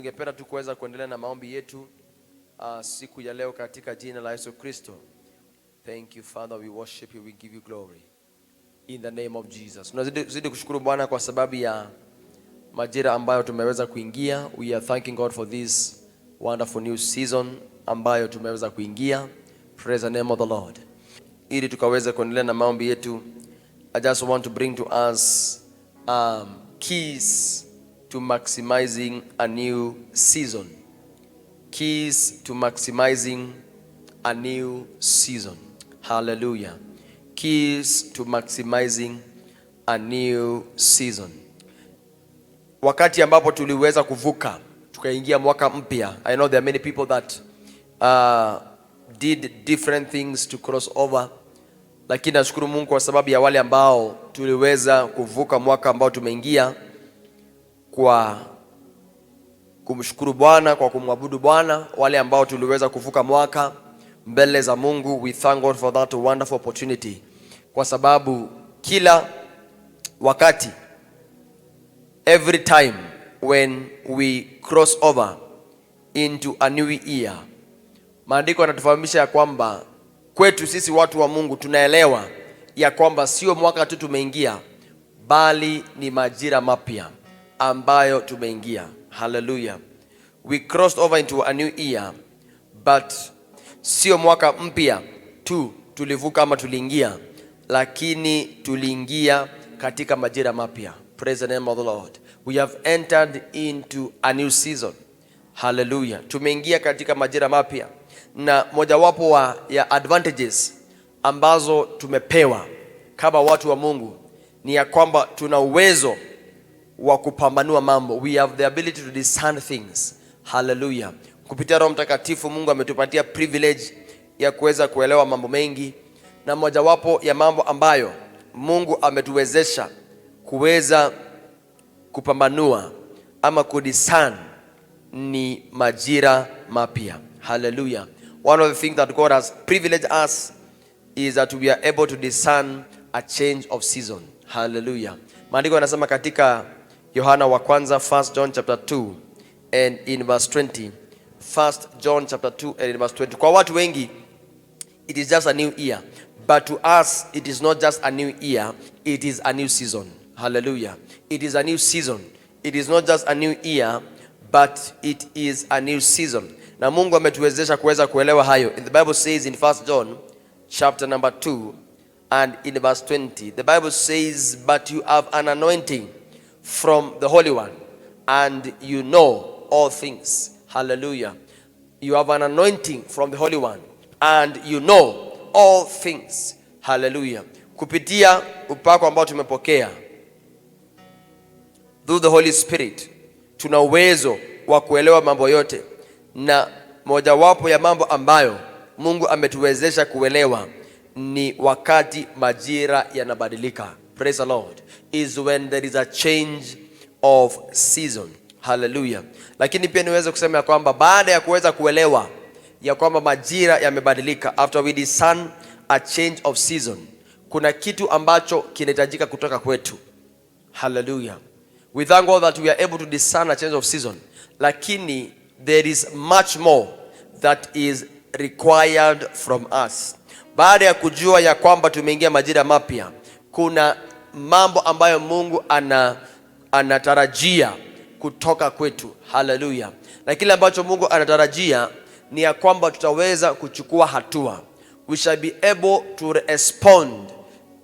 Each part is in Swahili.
Ningependa tu kuweza kuendelea na maombi yetu siku ya leo katika jina la Yesu Kristo. Thank you Father, we worship you, we give you glory in the name of Jesus. Tunazidi kushukuru Bwana kwa sababu ya majira ambayo tumeweza kuingia. We are thanking God for this wonderful new season ambayo tumeweza kuingia. Praise the name of the Lord. Ili tukaweze kuendelea na maombi yetu, I just want to bring to us keys to maximizing a new season. Keys to maximizing a new season. Hallelujah. Keys to maximizing a new season. Wakati ambapo tuliweza kuvuka tukaingia mwaka mpya, I know there are many people that did different things to cross over, lakini nashukuru Mungu kwa sababu ya wale ambao tuliweza kuvuka mwaka ambao tumeingia kwa kumshukuru Bwana, kwa kumwabudu Bwana. Wale ambao tuliweza kuvuka mwaka mbele za Mungu, we thank God for that wonderful opportunity, kwa sababu kila wakati, every time when we cross over into a new year, maandiko yanatufahamisha ya kwamba kwetu sisi watu wa Mungu tunaelewa ya kwamba sio mwaka tu tumeingia, bali ni majira mapya ambayo tumeingia. Hallelujah. We crossed over into a new year, but sio mwaka mpya tu tulivuka ama tuliingia, lakini tuliingia katika majira mapya. Praise the name of the Lord. We have entered into a new season. Hallelujah. Tumeingia katika majira mapya, na mojawapo ya advantages ambazo tumepewa kama watu wa Mungu ni ya kwamba tuna uwezo wa kupambanua mambo. We have the ability to discern things. Hallelujah. Kupitia Roho Mtakatifu Mungu ametupatia privilege ya kuweza kuelewa mambo mengi, na mojawapo ya mambo ambayo Mungu ametuwezesha kuweza kupambanua ama kudiscern ni majira mapya. Hallelujah. One of the things that God has privileged us is that we are able to discern a change of season. Hallelujah. Maandiko yanasema katika Yohana wa kwanza, 1 John chapter 2 and in verse 20. 1 John chapter 2 and in verse 20. Kwa watu wengi it is just a new year, but to us it is not just a new year, it is a new season. Hallelujah. It is a new season. It is not just a new year, but it is a new season. Na Mungu ametuwezesha kuweza kuelewa hayo. The Bible says in 1 John chapter number 2 and in verse 20, the Bible says, but you have an anointing from the Holy One, and you know all things. Hallelujah. You have an anointing from the Holy One, and you know all things. Hallelujah. Kupitia upako ambao tumepokea through the Holy Spirit, tuna uwezo wa kuelewa mambo yote, na mojawapo ya mambo ambayo Mungu ametuwezesha kuelewa ni wakati majira yanabadilika. Praise the Lord. Is when there is a change of season. Hallelujah. Lakini pia niweze kusema ya kwamba baada ya kuweza kuelewa ya kwamba majira yamebadilika, after we discern a change of season, kuna kitu ambacho kinahitajika kutoka kwetu. Hallelujah. We thank God that we are able to discern a change of season, lakini there is much more that is required from us. Baada ya kujua ya kwamba tumeingia majira mapya, kuna mambo ambayo Mungu anatarajia kutoka kwetu. Hallelujah. Na kile ambacho Mungu anatarajia ni ya kwamba tutaweza kuchukua hatua. We shall be able to respond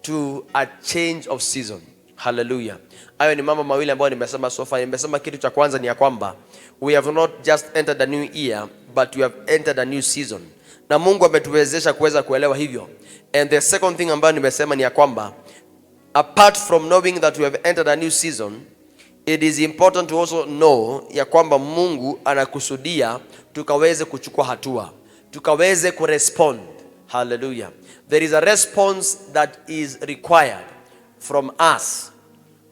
to a change of season. Hallelujah. Hayo ni mambo mawili ambayo nimesema so far. Nimesema kitu cha kwanza ni ya kwamba we have not just entered a new year, but we have entered a new season. Na Mungu ametuwezesha kuweza kuelewa hivyo. And the second thing ambayo nimesema ni ya kwamba apart from knowing that we have entered a new season, it is important to also know ya kwamba Mungu anakusudia tukaweze kuchukua hatua, tukaweze kurespond. Hallelujah. There is a response that is required from us.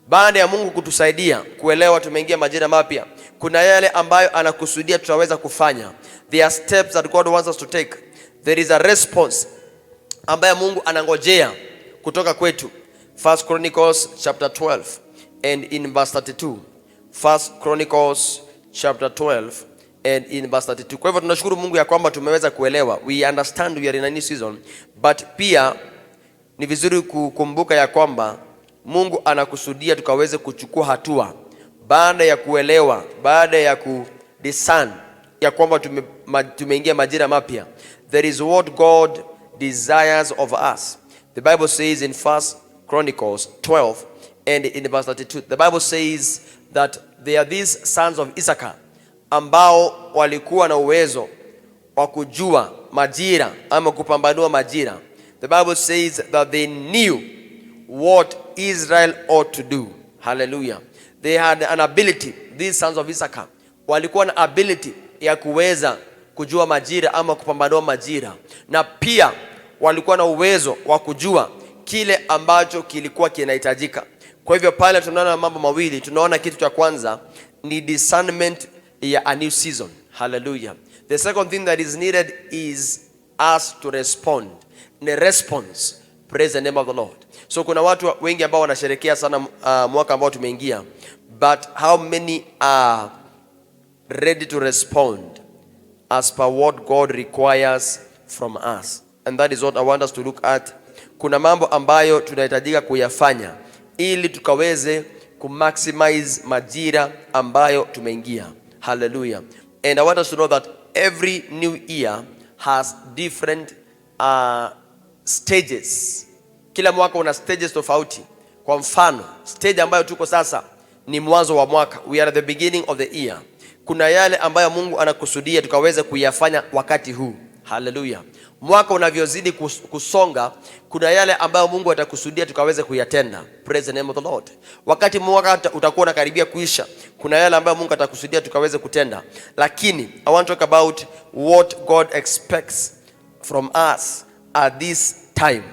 Baada ya Mungu kutusaidia kuelewa tumeingia majira mapya, kuna yale ambayo anakusudia tutaweza kufanya. There are steps that God wants us to take. There is a response ambayo Mungu anangojea kutoka kwetu. 1 Chronicles chapter 12 and in verse 32. 1 Chronicles chapter 12 and in verse 32. Kwa hivyo tunashukuru Mungu ya kwamba tumeweza kuelewa. We understand we are in a new season, but pia ni vizuri kukumbuka ya kwamba Mungu anakusudia tukaweze kuchukua hatua baada ya kuelewa, baada ya kudiscern ya kwamba tumeingia majira mapya. There is what God desires of us. The Bible says in 1 Chronicles 12 and in verse 32, the Bible says that there are these sons of Issachar ambao walikuwa na uwezo wa kujua majira ama kupambanua majira. The Bible says that they knew what Israel ought to do. Hallelujah. They had an ability. These sons of Issachar walikuwa na ability ya kuweza kujua majira ama kupambanua majira, na pia walikuwa na uwezo wa kujua kile ambacho kilikuwa kinahitajika. Kwa hivyo pale tunaona mambo mawili. Tunaona kitu cha kwanza ni discernment ya a new season. Hallelujah. The second thing that is needed is us to respond. Ni response. Praise the name of the Lord. So kuna watu wengi ambao wanasherehekea sana mwaka ambao tumeingia, but how many are ready to respond as per what God requires from us? And that is what I want us to look at. Kuna mambo ambayo tunahitajika kuyafanya ili tukaweze kumaximize majira ambayo tumeingia. Hallelujah. And I want us to know that every new year has different stages. Kila mwaka una stages tofauti. Kwa mfano, stage ambayo tuko sasa ni mwanzo wa mwaka. We are at the beginning of the year. Kuna yale ambayo Mungu anakusudia tukaweze kuyafanya wakati huu. Hallelujah. Mwaka unavyozidi kusonga, kuna yale ambayo Mungu atakusudia tukaweze kuyatenda. Praise the name of the Lord. Wakati mwaka utakuwa unakaribia kuisha, kuna yale ambayo Mungu atakusudia tukaweze kutenda. Lakini I want to talk about what God expects from us at this time,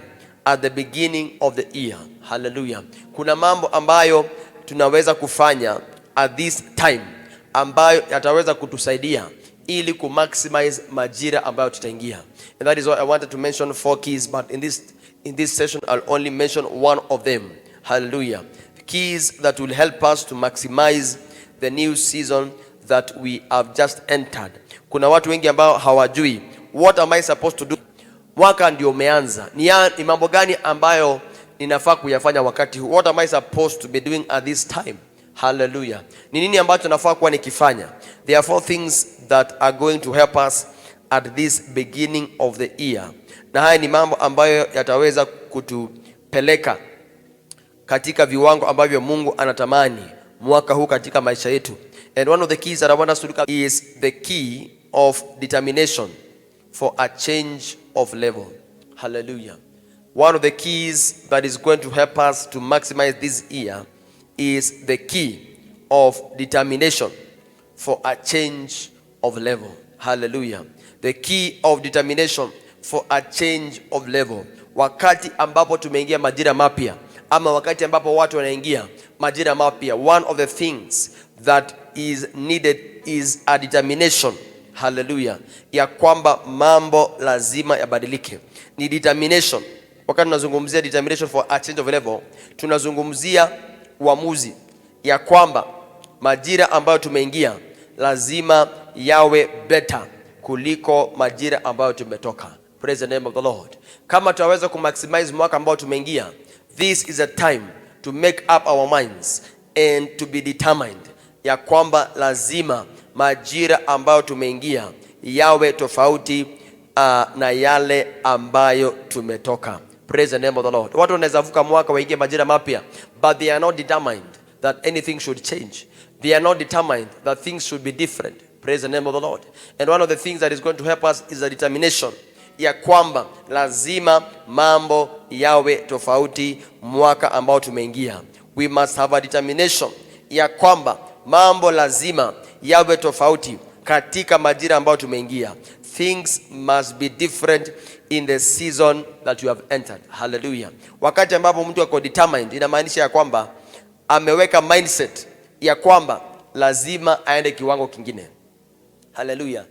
at the beginning of the year. Hallelujah. Kuna mambo ambayo tunaweza kufanya at this time ambayo yataweza kutusaidia ili kumaximize majira ambayo tutaingia. And that is why I wanted to mention 4 keys, but in this session I'll only mention one of them. Hallelujah. The keys that will help us to maximize the new season that we have just entered. Kuna watu wengi ambao hawajui, what am I supposed to do? Mwaka ndio umeanza. Ni mambo gani ambayo ninafaa kuyafanya wakati huu? What am I supposed to be doing at this time? Hallelujah. Ni nini ambacho nafaa kuwa nikifanya? There are 4 things that are going to help us at this beginning of the year. Na haya ni mambo ambayo yataweza kutupeleka katika viwango ambavyo Mungu anatamani mwaka huu katika maisha yetu. And one of the keys that I want us to look at is the key of determination for a change of level. Hallelujah. One of the keys that is going to help us to maximize this year is the key of determination for a change of level. Hallelujah. The key of determination for a change of level. Wakati ambapo tumeingia majira mapya, ama wakati ambapo watu wanaingia majira mapya, one of the things that is needed is a determination. Hallelujah. Ya kwamba mambo lazima yabadilike. Ni determination. Wakati tunazungumzia determination for a change of level, tunazungumzia uamuzi ya kwamba majira ambayo tumeingia lazima yawe better kuliko majira ambayo tumetoka. Praise the name of the Lord. Kama tutaweza kumaximize mwaka ambao tumeingia, this is a time to make up our minds and to be determined ya kwamba lazima majira ambayo tumeingia yawe tofauti na yale ambayo tumetoka. Praise the name of the Lord. Watu wanaweza vuka mwaka waingie majira mapya, but they are not determined that anything should change. They are not determined that things should be different. Praise the name of the Lord. And one of the things that is going to help us is a determination ya kwamba lazima mambo yawe tofauti mwaka ambao tumeingia. We must have a determination ya kwamba mambo lazima yawe tofauti katika majira ambao tumeingia. Things must be different in the season that you have entered. Hallelujah. Wakati ambapo mtu ako determined, inamaanisha ya kwamba ameweka mindset ya kwamba lazima aende kiwango kingine. Hallelujah.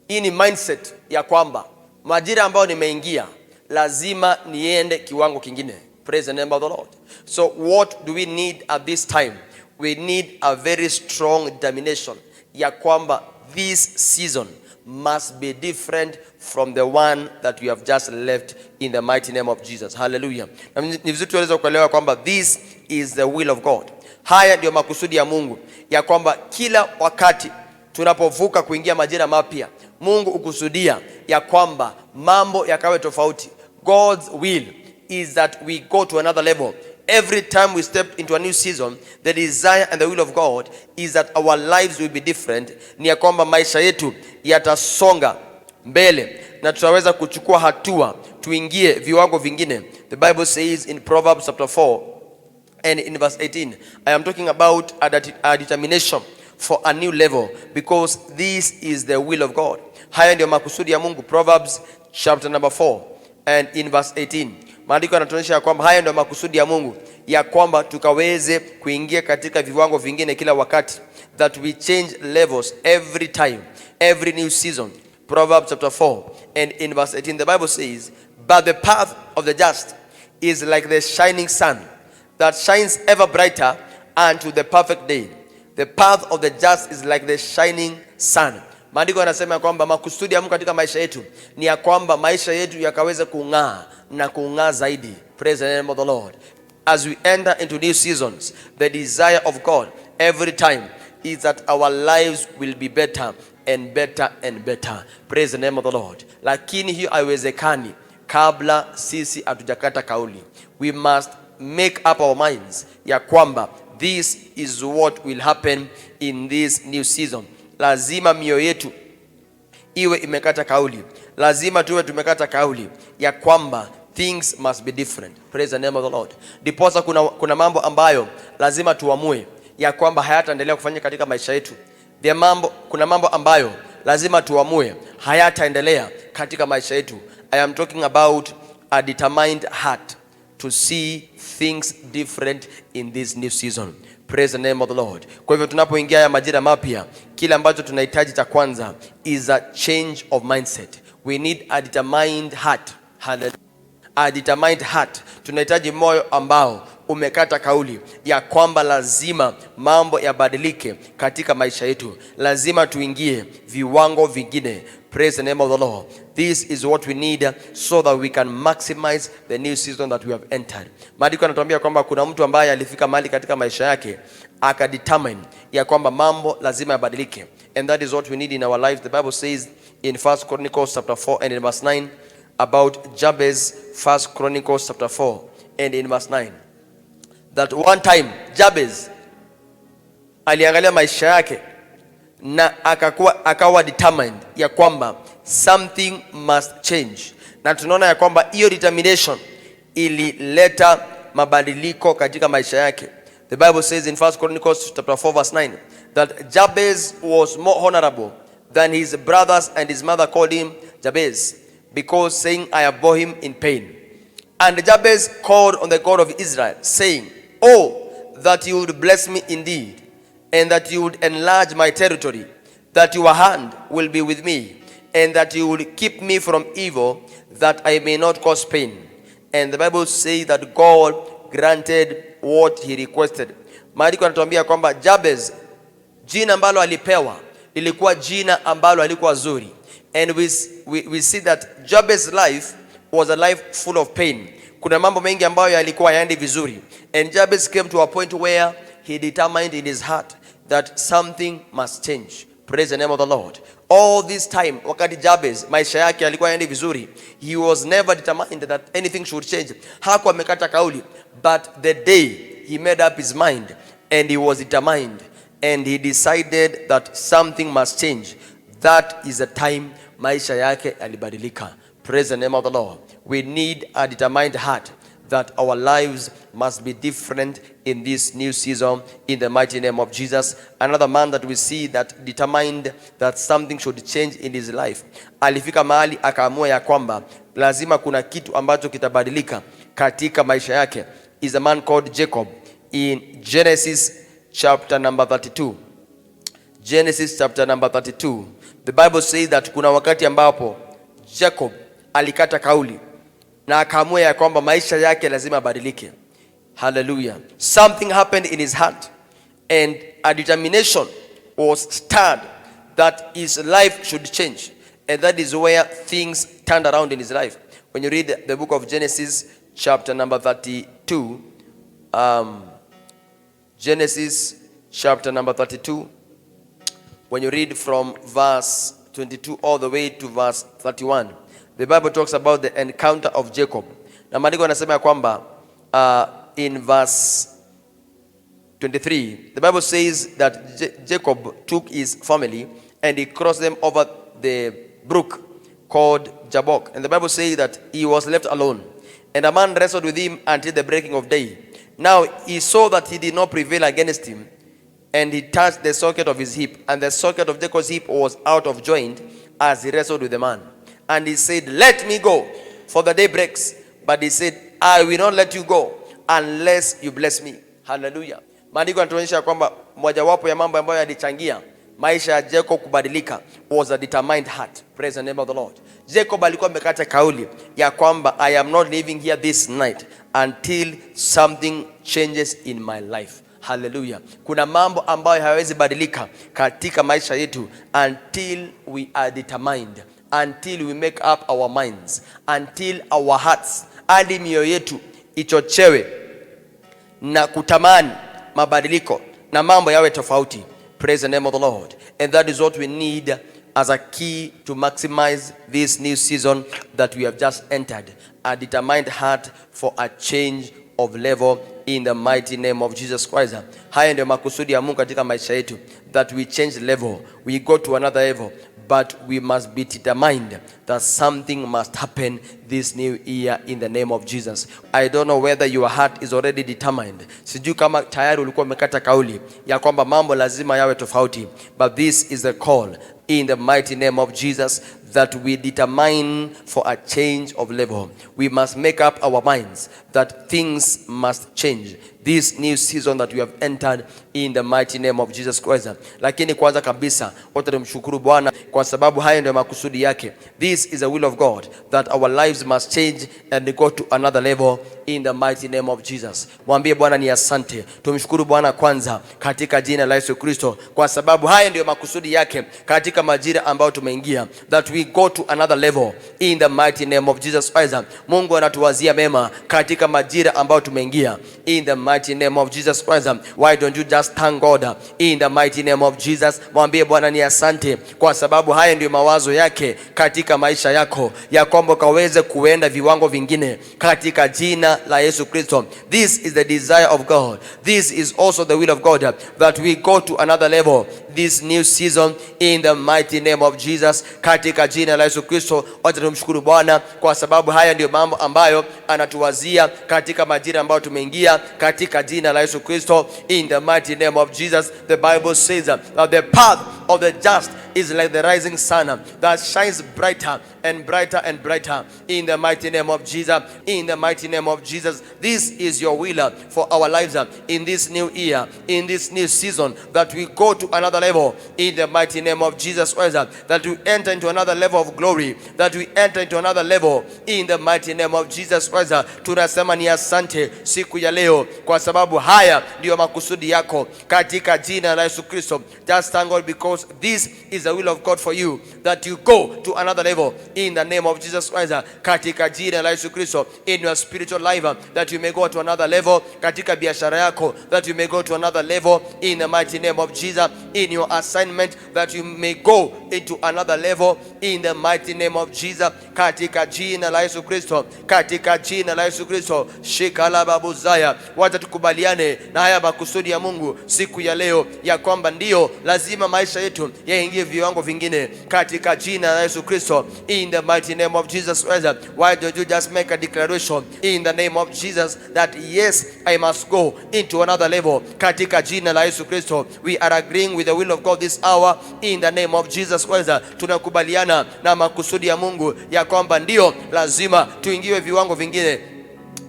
Hii ni mindset ya kwamba majira ambayo nimeingia lazima niende kiwango kingine. Praise the name of the Lord. So what do we need at this time? We need a very strong determination ya kwamba this season must be different from the one that we have just left in the mighty name of Jesus. Hallelujah. Na ni vizuri tuweze kuelewa kwamba this is the will of God. Haya ndio makusudi ya Mungu, ya kwamba kila wakati tunapovuka kuingia majira mapya, Mungu ukusudia ya kwamba mambo yakawe tofauti. God's will is that we go to another level. Every time we step into a new season, the desire and the will of God is that our lives will be different. Ni ya kwamba maisha yetu yatasonga mbele na tutaweza kuchukua hatua tuingie viwango vingine. The Bible says in Proverbs chapter 4 and in verse 18, I am talking about a determination for a new level, because this is the will of God. Haya ndio makusudi ya Mungu. Proverbs chapter number 4 and in verse 18, maandiko yanatuonyesha kwamba haya ndio makusudi ya Mungu, ya kwamba tukaweze kuingia katika viwango vingine kila wakati, that we change levels every time, every new season. Proverbs chapter 4 and in verse 18, the Bible says, but the path of the just is like the shining sun that shines ever brighter unto the perfect day. The path of the just is like the shining sun. Maandiko yanasema kwamba makusudi ya Mungu katika maisha yetu ni ya kwamba maisha yetu yakaweze kung'aa na kung'aa zaidi. Praise the name of the Lord. As we enter into new seasons, the desire of God every time is that our lives will be better and better and better. Praise the name of the Lord. Lakini hiyo haiwezekani kabla sisi hatujakata kauli. We must make up our minds ya kwamba this is what will happen in this new season. Lazima mioyo yetu iwe imekata kauli. Lazima tuwe tumekata kauli ya kwamba things must be different. Praise the name of the Lord. Diposa kuna mambo ambayo lazima tuamue ya kwamba hayataendelea kufanyika katika maisha yetu. Kuna mambo ambayo lazima tuamue hayataendelea katika maisha yetu. I am talking about a determined heart to see things different in this new season. Praise the name of the Lord. Kwa hivyo tunapoingia ya majira mapya, kile ambacho tunahitaji cha kwanza is a change of mindset. We need a determined heart. A determined heart. Tunahitaji moyo ambao umekata kauli ya kwamba lazima mambo yabadilike katika maisha yetu. Lazima tuingie viwango vingine. Praise the name of the Lord. This is what we need so that we can maximize the new season that we have entered. Maandiko yanatuambia kwamba kuna mtu ambaye alifika mahali katika maisha yake akadetermine ya kwamba mambo lazima yabadilike. And that is what we need in our lives. The Bible says in 1 Chronicles chapter 4 and in verse 9 about Jabez. 1 Chronicles chapter 4 and in verse 9, that one time Jabez aliangalia maisha yake na akawa determined ya kwamba something must change. Na tunaona ya kwamba hiyo determination ilileta mabadiliko katika maisha yake. The Bible says in 1 Chronicles chapter 4 verse 9 that Jabez was more honorable than his brothers, and his mother called him Jabez, because saying, I bore him in pain. And Jabez called on the God of Israel, saying, oh, that you would bless me indeed, and that you would enlarge my territory, that your hand will be with me, and that you would keep me from evil, that I may not cause pain. And the Bible says that God granted what he requested. Maandiko yanatuambia kwamba Jabez, jina ambalo alipewa lilikuwa jina ambalo alikuwa zuri. And we see that Jabez's life was a life full of pain. Kuna mambo mengi ambayo yalikuwa yaendi vizuri. And Jabez came to a point where he determined in his heart that something must change. Praise the name of the Lord. All this time, wakati Jabez maisha yake yalikuwa yaendi vizuri, he was never determined that anything should change. Hakuwa amekata kauli, but the day he made up his mind and he was determined and he decided that something must change, that is the time maisha yake yalibadilika. Praise the name of the Lord. We need a determined heart that our lives must be different in this new season in the mighty name of Jesus. Another man that we see that determined that something should change in his life, alifika mahali akaamua ya kwamba lazima kuna kitu ambacho kitabadilika katika maisha yake, is a man called Jacob. In Genesis chapter number 32, Genesis chapter number 32, the Bible says that kuna wakati ambapo Jacob alikata kauli na akaamua ya kwamba maisha yake lazima badilike. Hallelujah. Something happened in his heart and a determination was stirred that his life should change. And that is where things turned around in his life. When you read the book of Genesis, chapter number 32, Genesis chapter number 32, when you read from verse 22 all the way to verse 31, the Bible talks about the encounter of Jacob. Na maandiko yanasema kwamba in verse 23, the Bible says that Jacob took his family and he crossed them over the brook called Jabbok. And the Bible says that he was left alone. And a man wrestled with him until the breaking of day. Now he saw that he did not prevail against him, and he touched the socket of his hip, and the socket of Jacob's hip was out of joint as he wrestled with the man. And he said, let me go, for the day breaks. But he said, I will not let you go unless you bless me. Hallelujah. Maandiko yanatuonyesha kwamba mojawapo ya mambo ambayo yalichangia maisha ya Jacob kubadilika was a determined heart. Praise the name of the Lord. Jacob alikuwa amekata kauli ya kwamba I am not living here this night until something changes in my life. Hallelujah. Kuna mambo ambayo hayawezi badilika katika maisha yetu until we are determined, until we make up our minds, until our hearts, hadi mioyo yetu ichochewe na kutamani mabadiliko na mambo yawe tofauti. Praise the name of the Lord. And that is what we need as a key to maximize this new season that we have just entered. A determined heart for a change of level in the mighty name of Jesus Christ. Haya ndio makusudi ya Mungu katika maisha yetu, that we change level, we go to another level, but we must be determined that something must happen this new year in the name of Jesus. I don't know whether your heart is already determined. Sijui kama tayari ulikuwa umekata kauli ya kwamba mambo lazima yawe tofauti, but this is the call in the mighty name of Jesus that we determine for a change of level. We must make up our minds that things must change this new season that we have entered in the mighty name of Jesus Christ. Lakini kwanza kabisa wote tumshukuru Bwana kwa sababu haya ndio makusudi yake. This is the will of God that our lives must change and go to another level in the mighty name of Jesus. Mwambie Bwana ni asante. Tumshukuru Bwana kwanza katika jina la Yesu Kristo kwa sababu haya ndio makusudi yake katika majira ambayo tumeingia, that we go to another level in the mighty name of Jesus Christ. Mungu anatuwazia mema katika majira ambayo tumeingia in the mighty name of Jesus Christ. Why don't you just thank God in the mighty name of Jesus? Mwambie Bwana ni asante kwa sababu haya ndio mawazo yake katika maisha yako, ya kwamba kaweze kuenda viwango vingine katika jina la Yesu Kristo. This is the desire of God. This is also the will of God, that we go to another level this new season in the mighty name of Jesus katika jina la Yesu Kristo. Wacha tumshukuru Bwana kwa sababu haya ndio mambo ambayo anatuwazia katika majira ambayo tumeingia katika jina la Yesu Kristo in the mighty name of Jesus. The Bible says that the path of the just is like the rising sun that shines brighter and brighter and brighter in the mighty name of Jesus. In the mighty name of Jesus, this is your will for our lives in this new year, in this new season, that we go to another level in the mighty name of Jesus Christ, that we enter into another level of glory, that we enter into another level in the mighty name of Jesus Christ. Tunasema ni asante siku ya leo kwa sababu haya ndio makusudi yako katika jina la Yesu Kristo. Just thank God because this is the will of God for you, that you go to another level in the name of Jesus Christ katika jina la Yesu Kristo, in your spiritual life, that you may go to another level katika biashara yako, that you may go to another level in the mighty name of Jesus, in your assignment, that you may go into another level in the mighty name of Jesus katika jina la Yesu Kristo, katika jina la Yesu Kristo. Shikala babuzaya. Wacha tukubaliane na haya makusudi ya Mungu siku ya leo ya kwamba ndio lazima maisha yetu yaingie viwango vingine katika jina la Yesu Kristo, in the mighty name of Jesus Christ. Why don't you just make a declaration in the name of Jesus that yes, I must go into another level katika jina la Yesu Kristo. We are agreeing with the will of God this hour in the name of Jesus Christ. Tunakubaliana na makusudi ya Mungu ya kwamba ndio lazima tuingiwe viwango vingine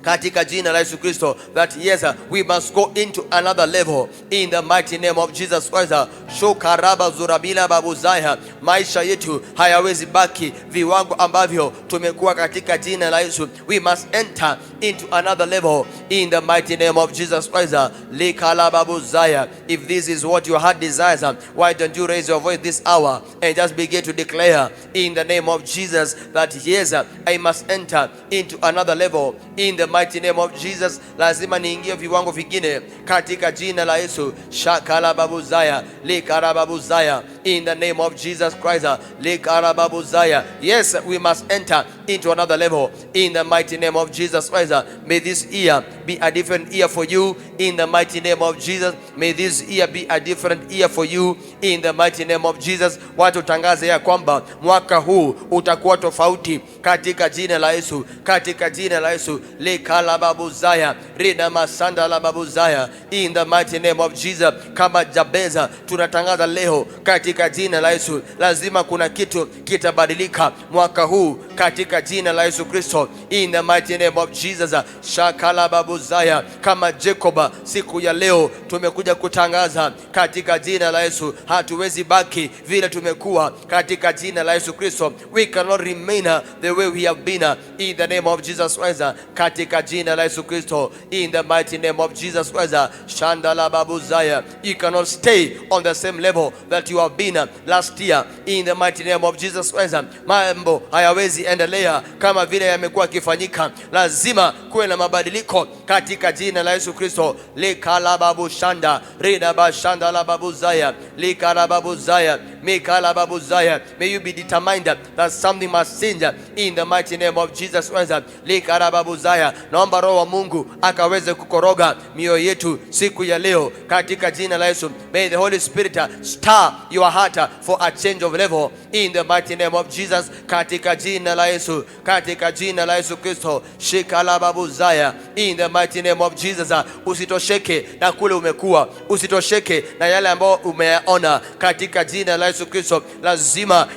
katika jina la Yesu Kristo, that yes, we must go into another level in the mighty name of Jesus Christ. Shokaraba zurabila babuzaya, maisha yetu hayawezi baki viwango ambavyo tumekuwa katika jina la Yesu. We must enter into another level in the mighty name of Jesus Christ. Likala babuzaya. If this is what your heart desires, why don't you raise your voice this hour and just begin to declare in the name of Jesus that yes, I must enter into another level in the mighty name of Jesus. Lazima niingie viwango vingine katika jina la Yesu. Shakala babuzaya, likara babuzaya, in the name of Jesus Christ. Likara babuzaya. Yes, we must enter into another level in the mighty name of Jesus Christ. May this year be a different year for you in the mighty name of Jesus. May this year be a different year for you in the mighty name of Jesus. Watu tangaze ya kwamba mwaka huu utakuwa tofauti katika jina la Yesu, katika jina la Yesu. Likala babuzaya, rina masanda la babuzaya, in the mighty name of Jesus. Kama Jabeza tunatangaza leo katika jina la Yesu, lazima kuna kitu kitabadilika mwaka huu katika jina la Yesu Kristo, in the mighty name of Jesus. Shakala babuzaya, kama Jacob siku ya leo tumekuja kutangaza katika jina la Yesu, hatuwezi baki vile tumekuwa katika jina la Yesu Kristo. We cannot remain the way we have been in the name of Jesus Christ, katika jina la Yesu Kristo, in the mighty name of Jesus Christ. Shandala babuzaya, you cannot stay on the same level that you have been last year in the mighty name of Jesus Christ. Mambo hayawezi endelea kama vile yamekuwa kifanyika, lazima kuwe na mabadiliko katika jina la Yesu Kristo. Likala babu shanda, rida bashanda la babuzaya, likala babuzaya, mikala babuzaya. May you be determined that something must change in the mighty name of Jesus Christ. Likala babuzaya. Naomba Roho wa Mungu akaweze kukoroga mioyo yetu siku ya leo katika jina la Yesu. May the Holy Spirit stir your heart for a change of level in the mighty name of Jesus, katika jina la Yesu, katika jina la Yesu Kristo. Shikala babuzaya, in the mighty name of Jesus. Usitosheke na kule umekuwa, usitosheke na yale ambayo umeyaona katika jina la Yesu Kristo. Lazima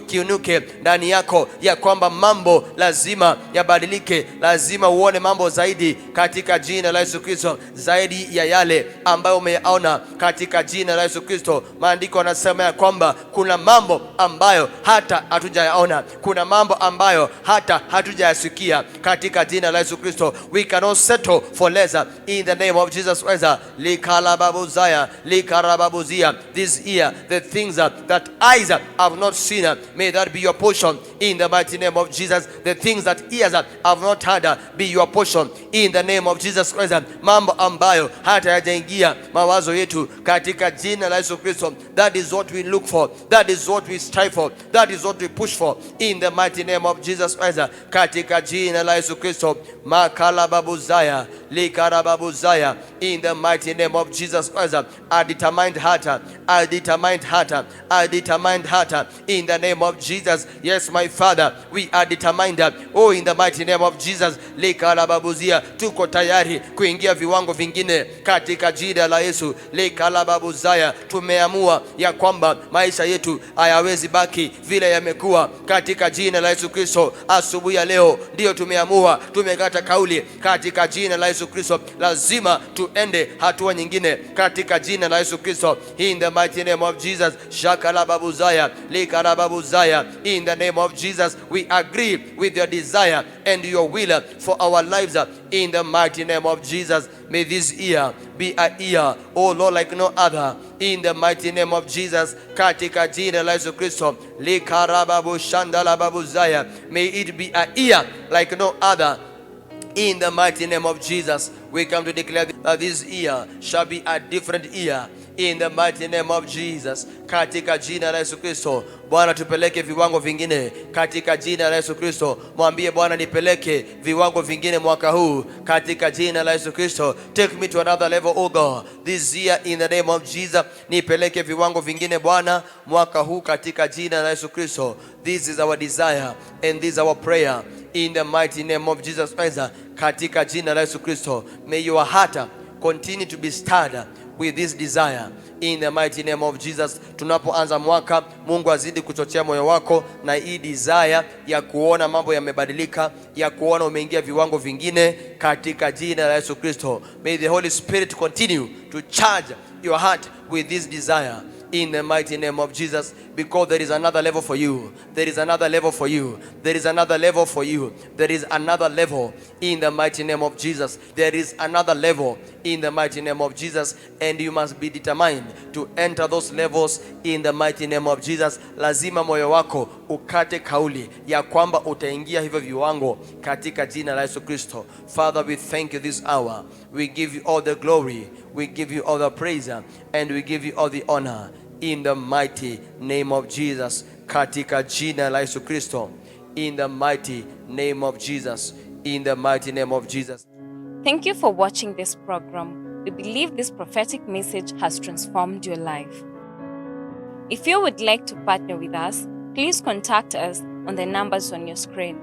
kiunuke ndani yako ya kwamba mambo lazima yabadilike, lazima uone mambo zaidi katika jina la Yesu Kristo, zaidi ya yale ambayo umeyaona katika jina la Yesu Kristo. Maandiko yanasema ya kwamba kuna mambo ambayo hata hatujayaona, kuna mambo ambayo hata hatujayasikia katika jina la Yesu Kristo. We cannot settle for less in the name of Jesus Christ. Likala babuzaya, likara babuzia. This year the things that eyes have not seen, may that be your portion in the mighty name of Jesus. The things that ears have not heard, be your portion in the name of Jesus Christ. Mambo ambayo hata yajaingia mawazo yetu katika jina la Yesu Kristo. That is what we look for, that is what we strive for, that is what we push for in the mighty name of Jesus Christ, katika jina la Yesu Kristo. Makala babuzaya, likara babuzaya, in the mighty name of Jesus Christ. A determined heart, a determined heart, a determined heart in the name of Jesus. Yes, my Father, we are determined. Oh, in the mighty name of Jesus. Likala babuzia, tuko tayari kuingia viwango vingine katika jina la Yesu. Likala babuzaya, tumeamua ya kwamba maisha yetu hayawezi baki vile yamekuwa katika jina la Yesu Kristo. Asubuhi ya leo ndio tumeamua, tumekata kauli katika jina la Yesu Kristo, lazima tuende hatua nyingine katika jina la Yesu Kristo, in the mighty name of Jesus. Shakala babuzaya, likara babuzaya, in the name of Jesus. We agree with your desire and your will for our lives in the mighty name of Jesus. May this year be a year, oh Lord, like no other in the mighty name of Jesus, katika jina la Yesu Kristo. Likara babu shandala babuzaya. May it be a year like no other in the mighty name of Jesus. We come to declare that this year shall be a different year in the mighty name of Jesus, katika jina la Yesu Kristo. Bwana, tupeleke viwango vingine katika jina la Yesu Kristo. Mwambie Bwana, nipeleke viwango vingine mwaka huu katika jina la Yesu Kristo. Take me to another level, oh God, this year in the name of Jesus. Nipeleke viwango vingine Bwana mwaka huu katika jina la Yesu Kristo. This is our desire and this is our prayer in the mighty name of Jesus Christ, katika jina la Yesu Kristo. May your heart continue to be stirred with this desire in the mighty name of Jesus. Tunapoanza mwaka, Mungu azidi kuchochea moyo wako na hii desire ya kuona mambo yamebadilika, ya kuona umeingia viwango vingine katika jina la Yesu Kristo. May the Holy Spirit continue to charge your heart with this desire in the mighty name of Jesus, because there is another level for you. There is another level for you. There is another level for you. There is another level in the mighty name of Jesus. There is another level in the mighty name of Jesus, and you must be determined to enter those levels in the mighty name of Jesus. Lazima moyo wako ukate kauli ya kwamba utaingia hivyo viwango katika jina la Yesu Kristo. Father, we thank you this hour. We give you all the glory. We give you all the praise, and we give you all the honor in the mighty name of Jesus. Katika jina la Yesu Kristo. In the mighty name of Jesus. In the mighty name of Jesus. Thank you for watching this program. We believe this prophetic message has transformed your life. If you would like to partner with us, please contact us on the numbers on your screen.